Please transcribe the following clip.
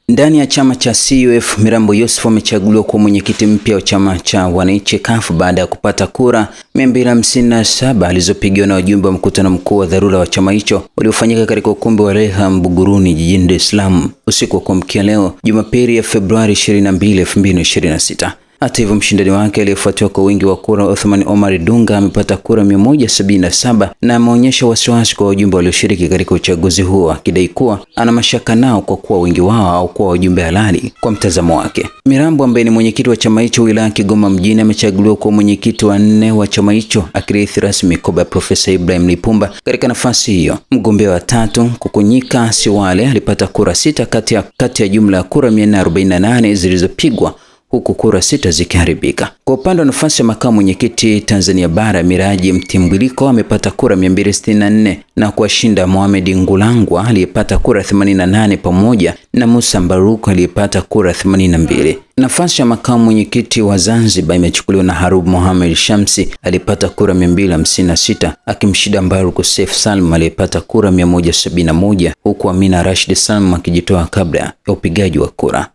Ndani ya chama cha CUF, Mirambo Yusuf amechaguliwa kuwa mwenyekiti mpya wa chama cha wananchi CUF baada ya kupata kura 257 alizopigiwa na wajumbe wa mkutano mkuu wa dharura wa chama hicho uliofanyika katika ukumbi wa Reham Buguruni jijini Dar es Salaam usiku wa kuamkia leo Jumapili ya Februari 22, 2026. Hata hivyo, mshindani wake aliyefuatiwa kwa wingi wa kura Othman Omar Dunga amepata kura 177 na ameonyesha wasiwasi kwa wajumbe walioshiriki katika uchaguzi huo, akidai kuwa ana mashaka nao kwa kuwa wengi wao au kuwa wajumbe halali kwa mtazamo wake. Mirambo ambaye ni mwenyekiti wa chama hicho wilaya Kigoma mjini amechaguliwa kuwa mwenyekiti wa 4 wa chama hicho, akirithi rasmi mikoba ya Profesa Ibrahim Lipumba katika nafasi hiyo. Mgombea wa 3 Kukunyika Siwale alipata kura 6 kati ya jumla ya kura 448 zilizopigwa, huku kura 6 zikiharibika. Kwa upande wa nafasi ya makamu mwenyekiti Tanzania Bara, Miraji Mtimbwiliko amepata kura 264 na kuwashinda Mohamed Ngulangwa aliyepata kura 88 pamoja na Musa Mbaruku aliyepata kura 82. Nafasi ya makamu mwenyekiti wa Zanzibar imechukuliwa na Harub Mohamed Shamsi aliyepata kura 256 akimshinda Mbaruku Seif Salim aliyepata kura 171, huku Amina Rashid Salim akijitoa kabla ya upigaji wa kura.